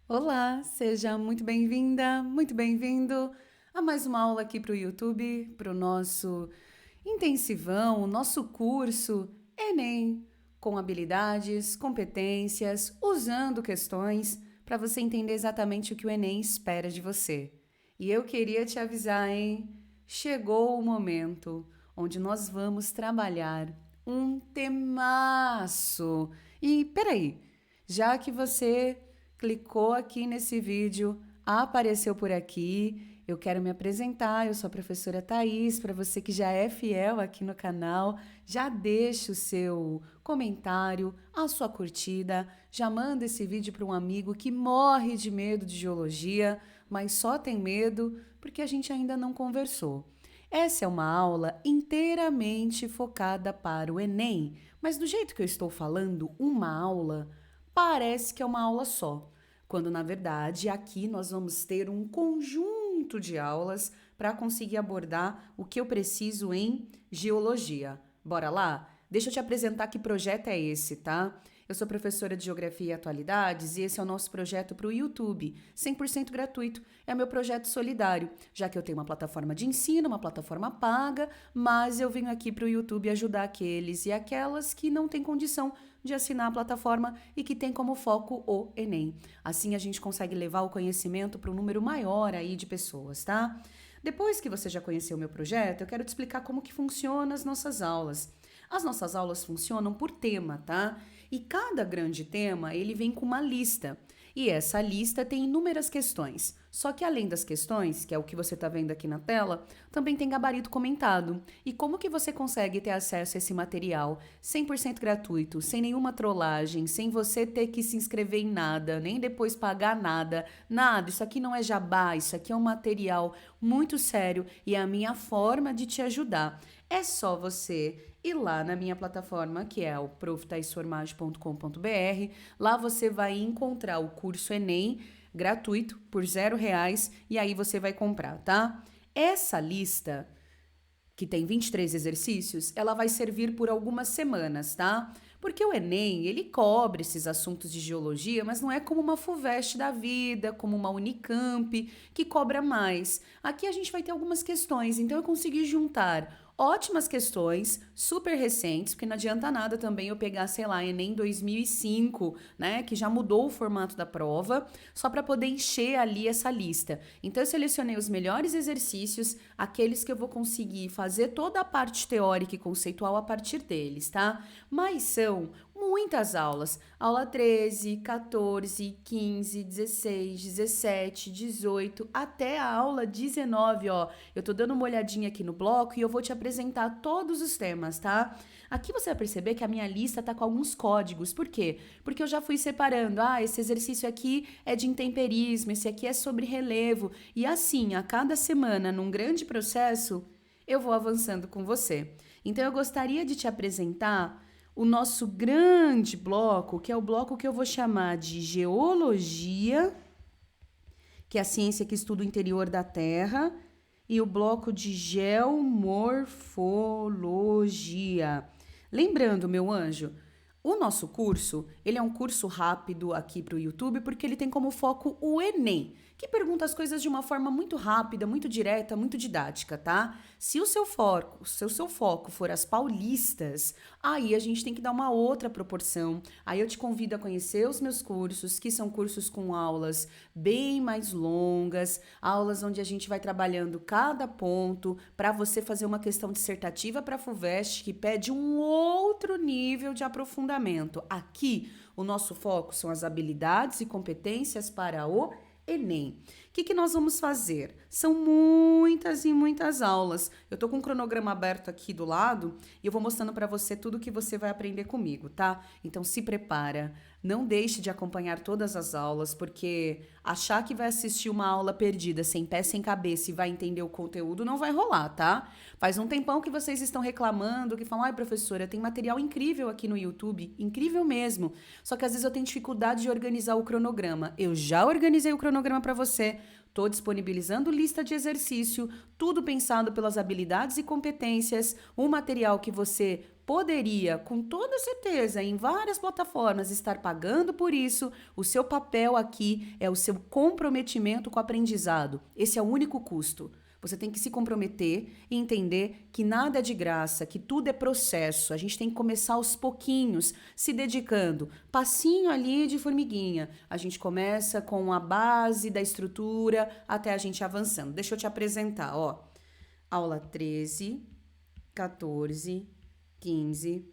Olá, seja muito bem-vinda, muito bem-vindo a mais uma aula aqui para o YouTube, para o nosso intensivão, o nosso curso Enem, com habilidades, competências, usando questões para você entender exatamente o que o Enem espera de você. E eu queria te avisar, hein? Chegou o momento onde nós vamos trabalhar um temaço. E peraí, já que você clicou aqui nesse vídeo, apareceu por aqui, eu quero me apresentar, eu sou a professora Thaís, para você que já é fiel aqui no canal, já deixa o seu comentário, a sua curtida, já manda esse vídeo para um amigo que morre de medo de geologia, mas só tem medo porque a gente ainda não conversou. Essa é uma aula inteiramente focada para o Enem, mas do jeito que eu estou falando, uma aula parece que é uma aula só, quando na verdade aqui nós vamos ter um conjunto de aulas para conseguir abordar o que eu preciso em geologia. Bora lá? Deixa eu te apresentar que projeto é esse, tá? Eu sou professora de Geografia e Atualidades e esse é o nosso projeto para o YouTube, 100% gratuito. É meu projeto solidário, já que eu tenho uma plataforma de ensino, uma plataforma paga, mas eu venho aqui para o YouTube ajudar aqueles e aquelas que não têm condição de assinar a plataforma e que tem como foco o Enem. Assim a gente consegue levar o conhecimento para um número maior aí de pessoas, tá? Depois que você já conheceu o meu projeto, eu quero te explicar como que funciona as nossas aulas. As nossas aulas funcionam por tema, tá? E cada grande tema, ele vem com uma lista. E essa lista tem inúmeras questões. Só que além das questões, que é o que você está vendo aqui na tela, também tem gabarito comentado. E como que você consegue ter acesso a esse material 100% gratuito, sem nenhuma trollagem, sem você ter que se inscrever em nada, nem depois pagar nada, nada. Isso aqui não é jabá, isso aqui é um material muito sério e é a minha forma de te ajudar. É só você ir lá na minha plataforma, que é o proftaisformage.com.br. Lá você vai encontrar o curso Enem gratuito por R$ 0 e aí você vai comprar, tá? Essa lista, que tem 23 exercícios, ela vai servir por algumas semanas, tá? Porque o Enem, ele cobre esses assuntos de geologia, mas não é como uma FUVEST da vida, como uma Unicamp, que cobra mais. Aqui a gente vai ter algumas questões, então eu consegui juntar ótimas questões, super recentes, porque não adianta nada também eu pegar, sei lá, Enem 2005, né, que já mudou o formato da prova, só para poder encher ali essa lista. Então eu selecionei os melhores exercícios, aqueles que eu vou conseguir fazer toda a parte teórica e conceitual a partir deles, tá? Mas são muitas aulas. Aula 13, 14, 15, 16, 17, 18, até a aula 19, ó. Eu tô dando uma olhadinha aqui no bloco e eu vou te apresentar todos os temas, tá? Aqui você vai perceber que a minha lista tá com alguns códigos. Por quê? Porque eu já fui separando. Ah, esse exercício aqui é de intemperismo, esse aqui é sobre relevo. E assim, a cada semana, num grande processo, eu vou avançando com você. Então eu gostaria de te apresentar o nosso grande bloco, que é o bloco que eu vou chamar de geologia, que é a ciência que estuda o interior da Terra, e o bloco de geomorfologia. Lembrando, meu anjo, o nosso curso, ele é um curso rápido aqui para o YouTube, porque ele tem como foco o Enem, que pergunta as coisas de uma forma muito rápida, muito direta, muito didática, tá? Se o seu foco for as paulistas, aí a gente tem que dar uma outra proporção. Aí eu te convido a conhecer os meus cursos, que são cursos com aulas bem mais longas, aulas onde a gente vai trabalhando cada ponto para você fazer uma questão dissertativa para a FUVEST, que pede um outro nível de aprofundamento. Aqui, o nosso foco são as habilidades e competências para o Enem. O que nós vamos fazer? São muitas e muitas aulas. Eu tô com um cronograma aberto aqui do lado e eu vou mostrando para você tudo que você vai aprender comigo, tá? Então se prepara. Não deixe de acompanhar todas as aulas, porque achar que vai assistir uma aula perdida, sem pé, sem cabeça e vai entender o conteúdo, não vai rolar, tá? Faz um tempão que vocês estão reclamando, que falam, ai, professora, tem material incrível aqui no YouTube, incrível mesmo. Só que às vezes eu tenho dificuldade de organizar o cronograma. Eu já organizei o cronograma para você, Estou disponibilizando lista de exercício, tudo pensado pelas habilidades e competências, um material que você poderia, com toda certeza, em várias plataformas, estar pagando por isso. O seu papel aqui é o seu comprometimento com o aprendizado. Esse é o único custo. Você tem que se comprometer e entender que nada é de graça, que tudo é processo. A gente tem que começar aos pouquinhos, se dedicando, passinho ali de formiguinha. A gente começa com a base da estrutura até a gente avançando. Deixa eu te apresentar, ó. Aula 13, 14, 15,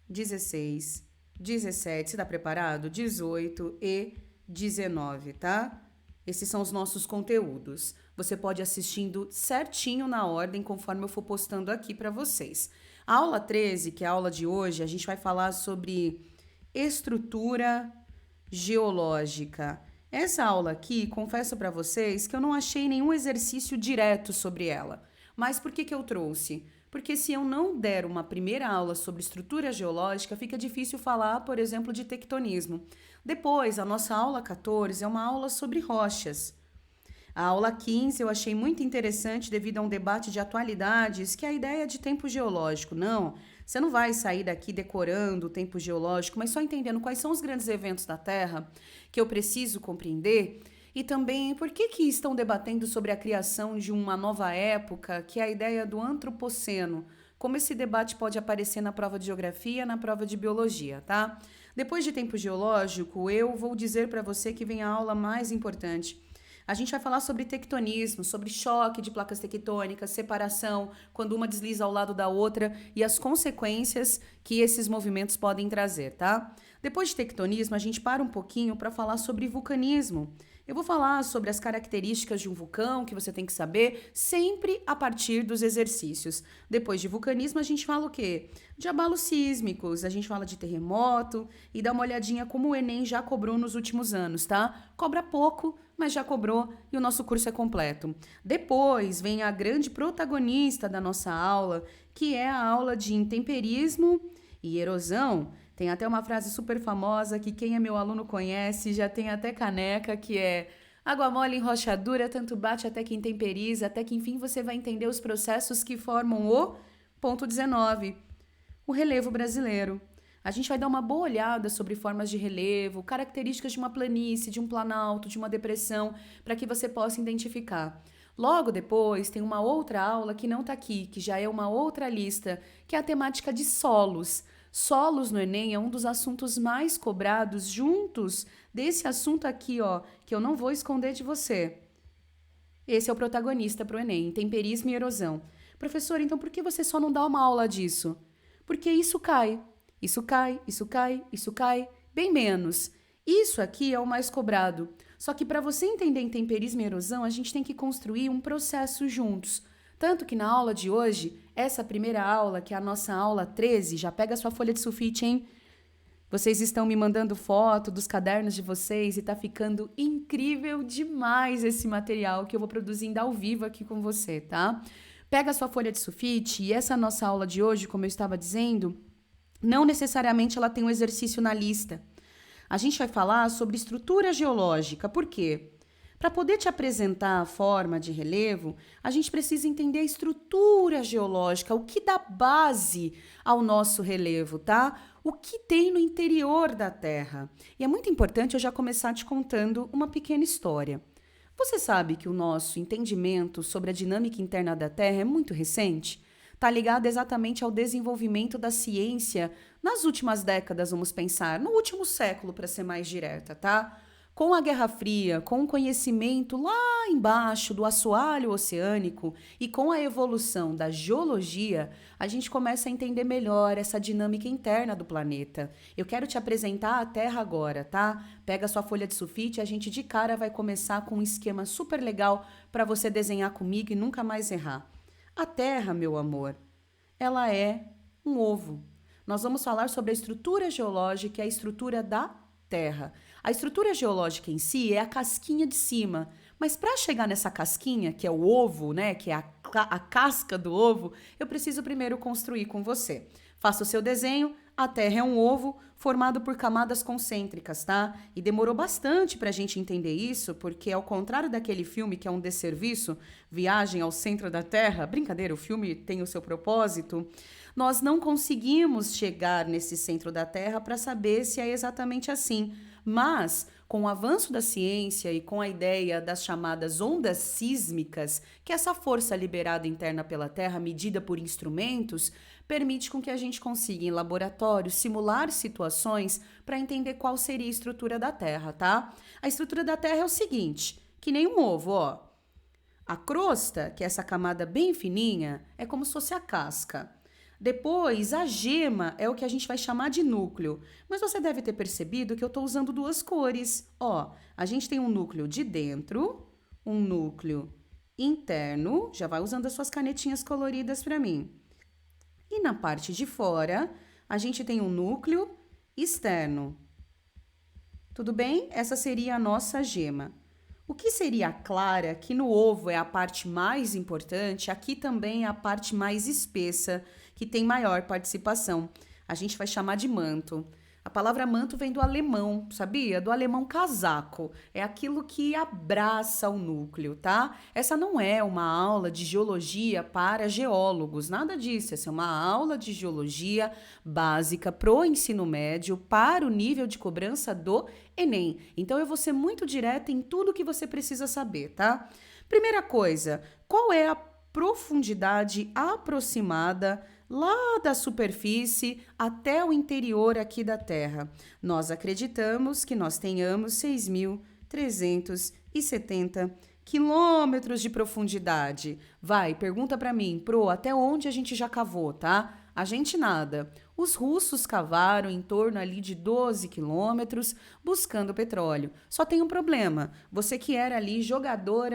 16, 17, você tá preparado? 18 e 19, tá? Esses são os nossos conteúdos. Você pode ir assistindo certinho na ordem conforme eu for postando aqui para vocês. A aula 13, que é a aula de hoje, a gente vai falar sobre estrutura geológica. Essa aula aqui, confesso para vocês que eu não achei nenhum exercício direto sobre ela. Mas por que eu trouxe? Porque se eu não der uma primeira aula sobre estrutura geológica, fica difícil falar, por exemplo, de tectonismo. Depois, a nossa aula 14 é uma aula sobre rochas. A aula 15 eu achei muito interessante devido a um debate de atualidades, que é a ideia de tempo geológico. Não, você não vai sair daqui decorando o tempo geológico, mas só entendendo quais são os grandes eventos da Terra que eu preciso compreender. E também por que estão debatendo sobre a criação de uma nova época, que é a ideia do antropoceno. Como esse debate pode aparecer na prova de geografia, na prova de biologia, tá? Depois de tempo geológico, eu vou dizer para você que vem a aula mais importante. A gente vai falar sobre tectonismo, sobre choque de placas tectônicas, separação, quando uma desliza ao lado da outra e as consequências que esses movimentos podem trazer, tá? Depois de tectonismo, a gente para um pouquinho para falar sobre vulcanismo. Eu vou falar sobre as características de um vulcão que você tem que saber, sempre a partir dos exercícios. Depois de vulcanismo, a gente fala o quê? De abalos sísmicos, a gente fala de terremoto e dá uma olhadinha como o Enem já cobrou nos últimos anos, tá? Cobra pouco, mas já cobrou e o nosso curso é completo. Depois vem a grande protagonista da nossa aula, que é a aula de intemperismo e erosão. Tem até uma frase super famosa que quem é meu aluno conhece, já tem até caneca, que é: água mole em rocha dura, tanto bate até que intemperiza, até que enfim você vai entender os processos que formam o ponto 19, o relevo brasileiro. A gente vai dar uma boa olhada sobre formas de relevo, características de uma planície, de um planalto, de uma depressão, para que você possa identificar. Logo depois tem uma outra aula que não está aqui, que já é uma outra lista, que é a temática de solos. Solos no Enem é um dos assuntos mais cobrados juntos desse assunto aqui, ó, que eu não vou esconder de você. Esse é o protagonista para o Enem, temperismo e erosão. Professor, então por que você só não dá uma aula disso? Porque isso cai, isso cai, isso cai, isso cai, bem menos. Isso aqui é o mais cobrado. Só que para você entender intemperismo e erosão, a gente tem que construir um processo juntos. Tanto que na aula de hoje, essa primeira aula, que é a nossa aula 13, já pega a sua folha de sulfite, hein? Vocês estão me mandando foto dos cadernos de vocês e tá ficando incrível demais esse material que eu vou produzindo ao vivo aqui com você, tá? Pega a sua folha de sulfite e essa nossa aula de hoje, como eu estava dizendo, não necessariamente ela tem um exercício na lista. A gente vai falar sobre estrutura geológica. Por quê? Para poder te apresentar a forma de relevo, a gente precisa entender a estrutura geológica, o que dá base ao nosso relevo, tá? O que tem no interior da Terra. E é muito importante eu já começar te contando uma pequena história. Você sabe que o nosso entendimento sobre a dinâmica interna da Terra é muito recente? Está ligado exatamente ao desenvolvimento da ciência nas últimas décadas, vamos pensar, no último século, para ser mais direta, tá? Com a Guerra Fria, com o conhecimento lá embaixo do assoalho oceânico e com a evolução da geologia, a gente começa a entender melhor essa dinâmica interna do planeta. Eu quero te apresentar a Terra agora, tá? Pega a sua folha de sulfite e a gente de cara vai começar com um esquema super legal para você desenhar comigo e nunca mais errar. A Terra, meu amor, ela é um ovo. Nós vamos falar sobre a estrutura geológica e a estrutura da Terra. A estrutura geológica em si é a casquinha de cima, mas para chegar nessa casquinha, que é o ovo, né, que é a a casca do ovo, eu preciso primeiro construir com você. Faça o seu desenho, a Terra é um ovo formado por camadas concêntricas, tá? E demorou bastante pra gente entender isso, porque ao contrário daquele filme que é um desserviço, Viagem ao Centro da Terra, brincadeira, o filme tem o seu propósito, nós não conseguimos chegar nesse centro da Terra para saber se é exatamente assim. Mas, com o avanço da ciência e com a ideia das chamadas ondas sísmicas, que é essa força liberada interna pela Terra, medida por instrumentos, permite com que a gente consiga, em laboratório, simular situações para entender qual seria a estrutura da Terra, tá? A estrutura da Terra é o seguinte, que nem um ovo, ó. A crosta, que é essa camada bem fininha, é como se fosse a casca. Depois, a gema é o que a gente vai chamar de núcleo. Mas você deve ter percebido que eu estou usando duas cores. Ó, a gente tem um núcleo de dentro, um núcleo interno. Já vai usando as suas canetinhas coloridas para mim. E na parte de fora, a gente tem um núcleo externo. Tudo bem? Essa seria a nossa gema. O que seria a clara, que no ovo é a parte mais importante, aqui também é a parte mais espessa, que tem maior participação. A gente vai chamar de manto. A palavra manto vem do alemão, sabia? Do alemão casaco. É aquilo que abraça o núcleo, tá? Essa não é uma aula de geologia para geólogos, nada disso. Essa é uma aula de geologia básica pro ensino médio, para o nível de cobrança do Enem. Então eu vou ser muito direta em tudo que você precisa saber, tá? Primeira coisa, qual é a profundidade aproximada lá da superfície até o interior aqui da Terra? Nós acreditamos que nós tenhamos 6.370 quilômetros de profundidade. Vai, pergunta para mim, até onde a gente já cavou, tá? A gente nada. Os russos cavaram em torno ali de 12 quilômetros buscando petróleo. Só tem um problema. Você que era ali jogador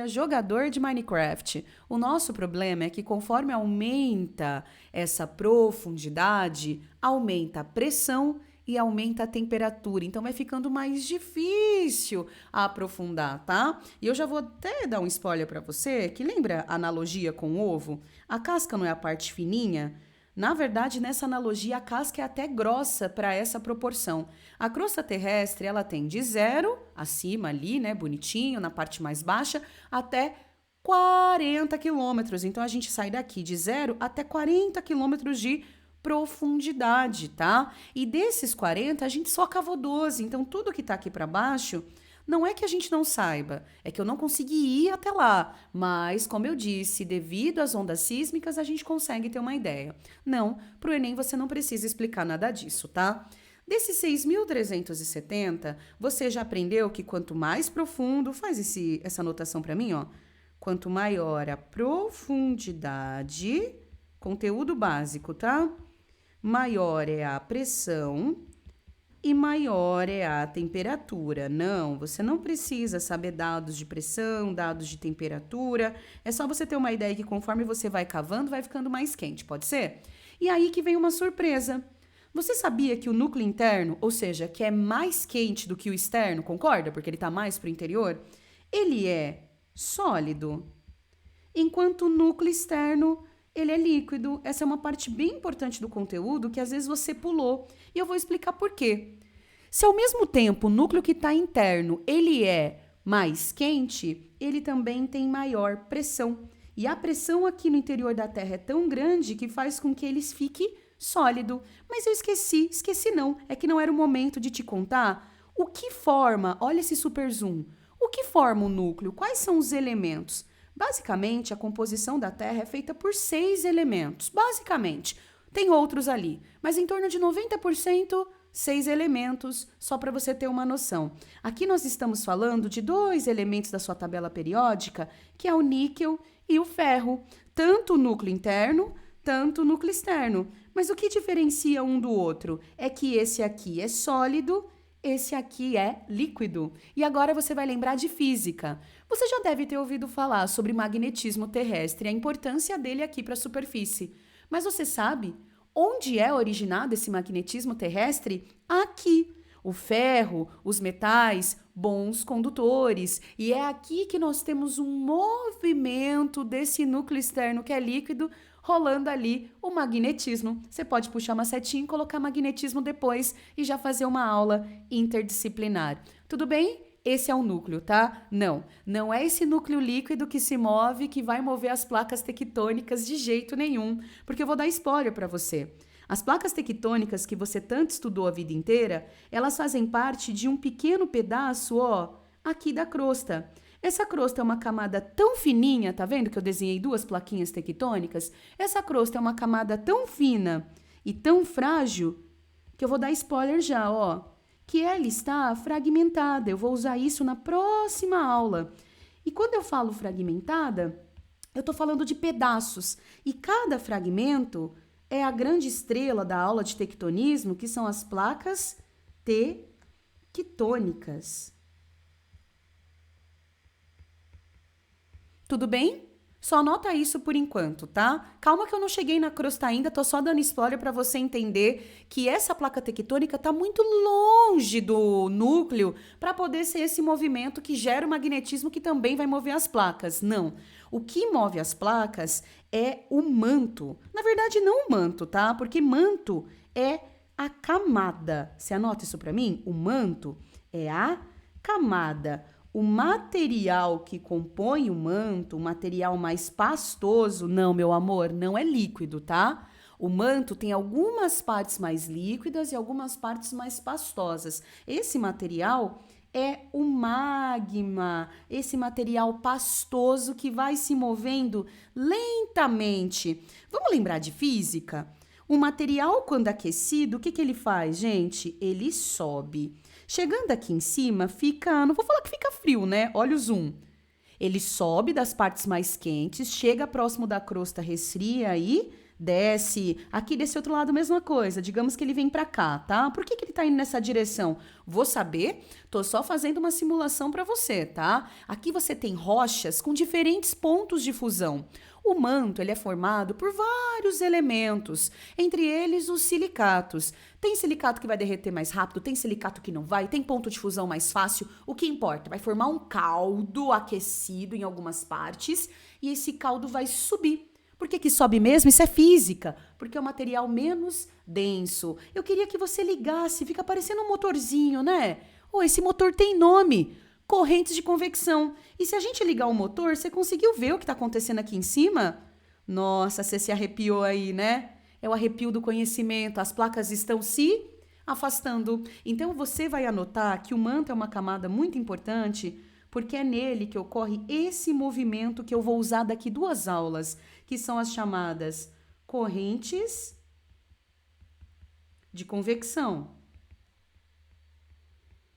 de Minecraft. O nosso problema é que conforme aumenta essa profundidade, aumenta a pressão e aumenta a temperatura. Então vai ficando mais difícil aprofundar, tá? E eu já vou até dar um spoiler para você, que lembra a analogia com o ovo? A casca não é a parte fininha? Na verdade, nessa analogia, a casca é até grossa para essa proporção. A crosta terrestre, ela tem de 0, acima ali, né, bonitinho, na parte mais baixa, até 40 quilômetros. Então, a gente sai daqui de 0 até 40 quilômetros de profundidade, tá? E desses 40, a gente só cavou 12. Então, tudo que tá aqui para baixo não é que a gente não saiba, é que eu não consegui ir até lá. Mas, como eu disse, devido às ondas sísmicas, a gente consegue ter uma ideia. Não, pro Enem você não precisa explicar nada disso, tá? Desses 6.370, você já aprendeu que quanto mais profundo, faz essa anotação para mim, ó. Quanto maior a profundidade, conteúdo básico, tá? Maior é a pressão e maior é a temperatura. Não, você não precisa saber dados de pressão, dados de temperatura. É só você ter uma ideia que conforme você vai cavando, vai ficando mais quente, pode ser? E aí que vem uma surpresa. Você sabia que o núcleo interno, ou seja, que é mais quente do que o externo, concorda? Porque ele está mais para o interior, ele é sólido, enquanto o núcleo externo ele é líquido. Essa é uma parte bem importante do conteúdo que às vezes você pulou. E eu vou explicar por quê. Se ao mesmo tempo o núcleo que está interno ele é mais quente, ele também tem maior pressão. E a pressão aqui no interior da Terra é tão grande que faz com que ele fique sólido. Mas eu esqueci não. É que não era o momento de te contar o que forma, olha esse super zoom, o que forma o núcleo, quais são os elementos. Basicamente, a composição da Terra é feita por 6 elementos. Basicamente, tem outros ali, mas em torno de 90%, 6 elementos, só para você ter uma noção. Aqui nós estamos falando de 2 elementos da sua tabela periódica, que é o níquel e o ferro. Tanto o núcleo interno, tanto o núcleo externo. Mas o que diferencia um do outro é que esse aqui é sólido, esse aqui é líquido. E agora você vai lembrar de física. Você já deve ter ouvido falar sobre magnetismo terrestre e a importância dele aqui para a superfície. Mas você sabe onde é originado esse magnetismo terrestre? Aqui. O ferro, os metais, bons condutores. E é aqui que nós temos um movimento desse núcleo externo que é líquido, rolando ali o magnetismo. Você pode puxar uma setinha e colocar magnetismo depois e já fazer uma aula interdisciplinar. Tudo bem? Esse é o núcleo, tá? Não é esse núcleo líquido que se move, que vai mover as placas tectônicas de jeito nenhum, porque eu vou dar spoiler para você. As placas tectônicas que você tanto estudou a vida inteira, elas fazem parte de um pequeno pedaço, ó, aqui da crosta. Essa crosta é uma camada tão fininha, tá vendo que eu desenhei duas plaquinhas tectônicas? Essa crosta é uma camada tão fina e tão frágil que eu vou dar spoiler já, ó, que ela está fragmentada. Eu vou usar isso na próxima aula. E quando eu falo fragmentada, eu tô falando de pedaços. E cada fragmento é a grande estrela da aula de tectonismo, que são as placas tectônicas. Tudo bem? Só anota isso por enquanto, tá? Calma que eu não cheguei na crosta ainda, tô só dando spoiler para você entender que essa placa tectônica tá muito longe do núcleo para poder ser esse movimento que gera o magnetismo que também vai mover as placas. Não. O que move as placas é o manto. Na verdade, não o manto, tá? Porque manto é a camada. Você anota isso para mim? O manto é a camada. O material que compõe o manto, o material mais pastoso, não, meu amor, não é líquido, tá? O manto tem algumas partes mais líquidas e algumas partes mais pastosas. Esse material é o magma, esse material pastoso que vai se movendo lentamente. Vamos lembrar de física? O material, quando aquecido, o que ele faz, gente? Ele sobe. Chegando aqui em cima, fica, não vou falar que fica frio, né? Olha o zoom. Ele sobe das partes mais quentes, chega próximo da crosta, resfria e desce. Aqui desse outro lado, mesma coisa. Digamos que ele vem para cá, tá? Por que ele tá indo nessa direção? Vou saber. Tô só fazendo uma simulação para você, tá? Aqui você tem rochas com diferentes pontos de fusão. O manto ele é formado por vários elementos, entre eles os silicatos. Tem silicato que vai derreter mais rápido, tem silicato que não vai, tem ponto de fusão mais fácil. O que importa? Vai formar um caldo aquecido em algumas partes e esse caldo vai subir. Por que sobe mesmo? Isso é física, porque é um material menos denso. Eu queria que você ligasse, fica parecendo um motorzinho, né? Oh, esse motor tem nome. Correntes de convecção. E se a gente ligar o motor, você conseguiu ver o que está acontecendo aqui em cima? Nossa, você se arrepiou aí, né? É o arrepio do conhecimento. As placas estão se afastando. Então, você vai anotar que o manto é uma camada muito importante, porque é nele que ocorre esse movimento que eu vou usar daqui 2 aulas, que são as chamadas correntes de convecção.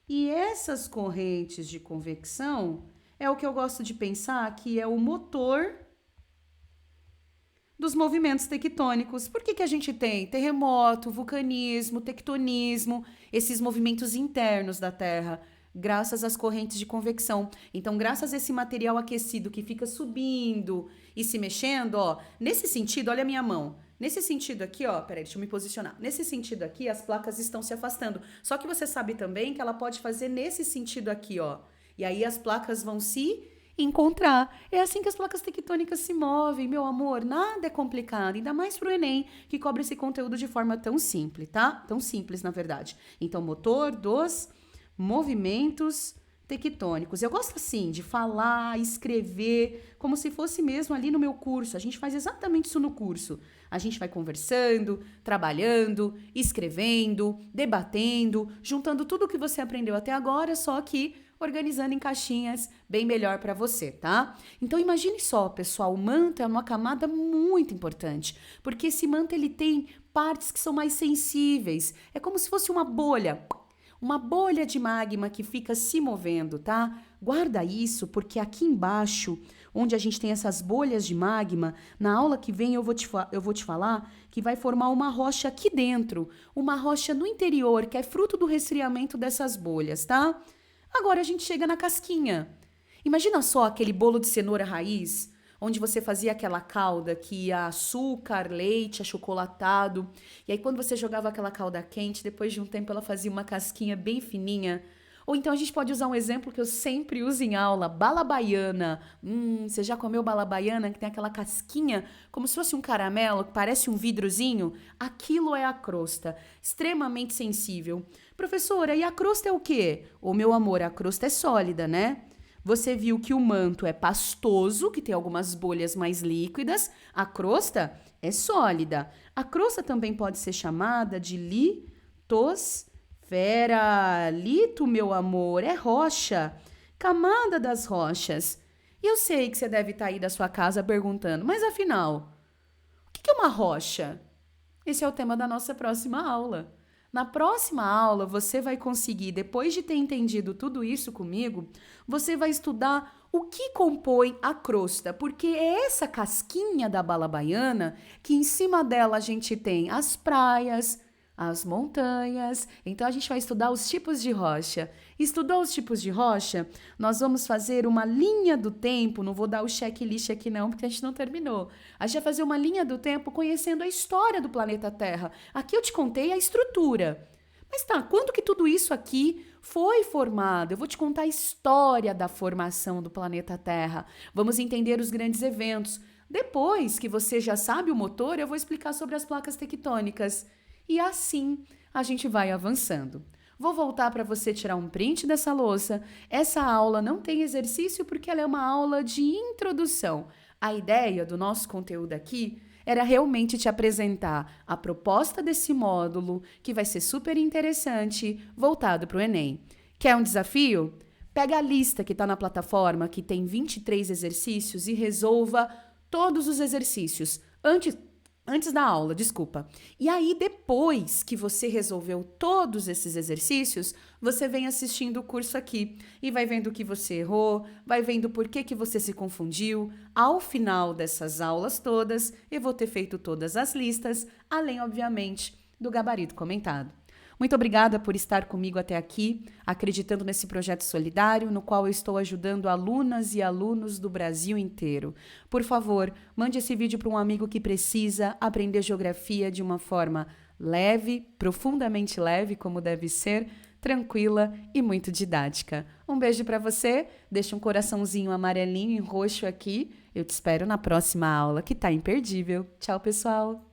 E essas correntes de convecção é o que eu gosto de pensar que é o motor dos movimentos tectônicos. Por que a gente tem terremoto, vulcanismo, tectonismo, esses movimentos internos da Terra? Graças às correntes de convecção. Então, graças a esse material aquecido que fica subindo e se mexendo, ó, nesse sentido, olha a minha mão. Nesse sentido aqui, ó, peraí, deixa eu me posicionar. Nesse sentido aqui, as placas estão se afastando. Só que você sabe também que ela pode fazer nesse sentido aqui, ó. E aí as placas vão se encontrar. É assim que as placas tectônicas se movem, meu amor. Nada é complicado, ainda mais pro Enem, que cobra esse conteúdo de forma tão simples, tá? Tão simples, na verdade. Então, motor dos movimentos tectônicos. Eu gosto assim de falar, escrever, como se fosse mesmo ali no meu curso. A gente faz exatamente isso no curso. A gente vai conversando, trabalhando, escrevendo, debatendo, juntando tudo o que você aprendeu até agora, só que organizando em caixinhas bem melhor para você, tá? Então imagine só, pessoal, o manto é uma camada muito importante, porque esse manto ele tem partes que são mais sensíveis. É como se fosse uma bolha de magma que fica se movendo, tá? Guarda isso, porque aqui embaixo, onde a gente tem essas bolhas de magma, na aula que vem eu vou te falar que vai formar uma rocha aqui dentro, uma rocha no interior, que é fruto do resfriamento dessas bolhas, tá? Agora a gente chega na casquinha. Imagina só aquele bolo de cenoura raiz, onde você fazia aquela calda que ia açúcar, leite, achocolatado, e aí quando você jogava aquela calda quente, depois de um tempo ela fazia uma casquinha bem fininha. Ou então a gente pode usar um exemplo que eu sempre uso em aula, bala baiana. Você já comeu bala baiana que tem aquela casquinha como se fosse um caramelo, que parece um vidrozinho? Aquilo é a crosta, extremamente sensível. Professora, e a crosta é o quê? Ô, meu amor, a crosta é sólida, né? Você viu que o manto é pastoso, que tem algumas bolhas mais líquidas. A crosta é sólida. A crosta também pode ser chamada de litosfera. Lito, meu amor, é rocha. Camada das rochas. E eu sei que você deve estar aí da sua casa perguntando, mas afinal, o que é uma rocha? Esse é o tema da nossa próxima aula. Na próxima aula, você vai conseguir, depois de ter entendido tudo isso comigo, você vai estudar o que compõe a crosta, porque é essa casquinha da bala baiana que em cima dela a gente tem as praias, as montanhas. Então a gente vai estudar os tipos de rocha. Estudou os tipos de rocha? Nós vamos fazer uma linha do tempo. Não vou dar o checklist aqui não, porque a gente não terminou. A gente vai fazer uma linha do tempo conhecendo a história do planeta Terra. Aqui eu te contei a estrutura. Mas tá, quando que tudo isso aqui foi formado? Eu vou te contar a história da formação do planeta Terra. Vamos entender os grandes eventos. Depois que você já sabe o motor, eu vou explicar sobre as placas tectônicas. E assim a gente vai avançando. Vou voltar para você tirar um print dessa louça. Essa aula não tem exercício porque ela é uma aula de introdução. A ideia do nosso conteúdo aqui era realmente te apresentar a proposta desse módulo, que vai ser super interessante, voltado para o Enem. Quer um desafio? Pega a lista que está na plataforma, que tem 23 exercícios, e resolva todos os exercícios antes da aula, desculpa. E aí, depois que você resolveu todos esses exercícios, você vem assistindo o curso aqui e vai vendo o que você errou, vai vendo por que você se confundiu. Ao final dessas aulas todas, eu vou ter feito todas as listas, além, obviamente, do gabarito comentado. Muito obrigada por estar comigo até aqui, acreditando nesse projeto solidário, no qual eu estou ajudando alunas e alunos do Brasil inteiro. Por favor, mande esse vídeo para um amigo que precisa aprender geografia de uma forma leve, profundamente leve, como deve ser, tranquila e muito didática. Um beijo para você, deixa um coraçãozinho amarelinho e roxo aqui. Eu te espero na próxima aula, que tá imperdível. Tchau, pessoal!